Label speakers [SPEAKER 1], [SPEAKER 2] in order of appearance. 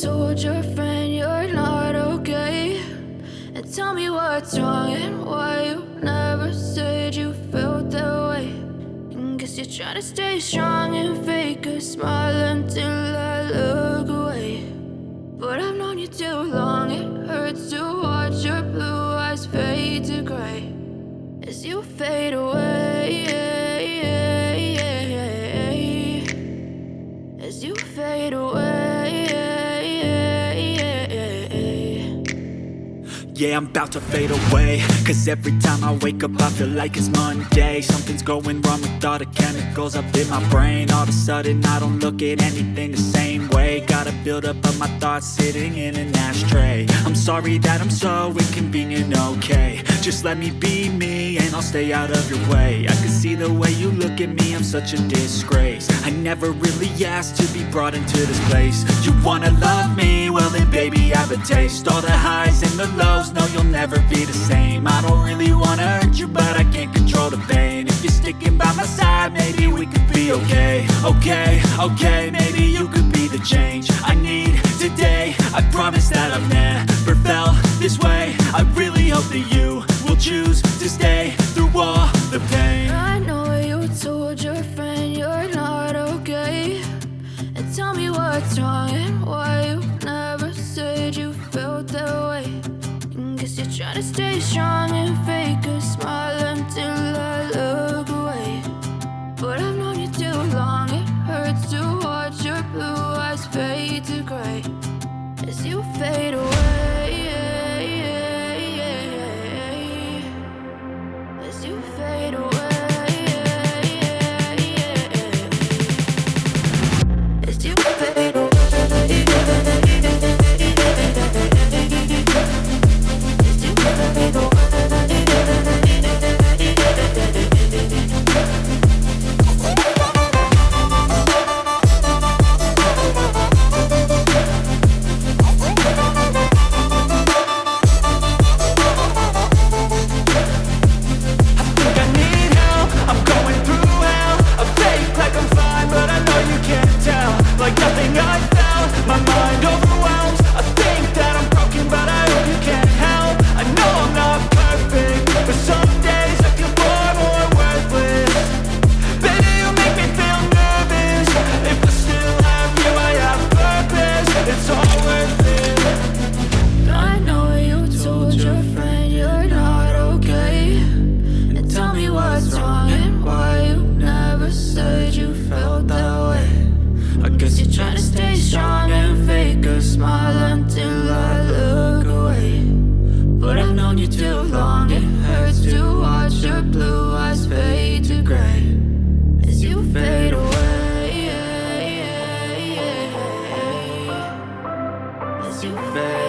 [SPEAKER 1] told your friend you're not okay? And tell me what's wrong and why you never said you felt that way. And guess you're trying to stay strong and fake a smile until I look away. But I've known you too long, it hurts to watch your blue eyes fade to gray as you fade away, as you fade away.
[SPEAKER 2] Yeah, I'm about to fade away, cause every time I wake up I feel like it's Monday. Something's going wrong with all the chemicals up in my brain. All of a sudden I don't look at anything the same way. Gotta build up of my thoughts sitting in an ashtray. I'm sorry that I'm so inconvenient, okay? Just let me be me and I'll stay out of your way. I can see the way you look at me, I'm such a disgrace. I never really asked to be brought into this place. You wanna love me? Well then baby I have a taste. All the highs and the lows, no you'll never be the same. I don't really wanna hurt you but I can't control the pain. If you're sticking by my side maybe we could be okay. Okay, maybe you could be the change I need today. I promise that I've never felt this way. I really hope that you will choose to stay through all the pain.
[SPEAKER 1] I know you told your friend you're not okay. And tell me what's wrong and why you never said you felt that way. And guess you're trying to stay strong and fake a smile until I look away. But I've known you too long, it hurts to watch your blue eyes fade to gray as you fade away, as you fade away, as you fade away.
[SPEAKER 2] Like nothing I felt, my mind overwhelmed. I think that I'm broken, but I hope you can't help. I know I'm not perfect, but some days I feel far more worthless. Baby, you make me feel nervous. If I still have you, I have purpose. It's all worth it.
[SPEAKER 1] I know you told your friend you're not okay. And tell me what's wrong and why you never said you felt that way. I guess you're trying to stay strong and fake a smile until I look away. But I've known you too long, it hurts to watch your blue eyes fade to gray as you fade away, as you fade.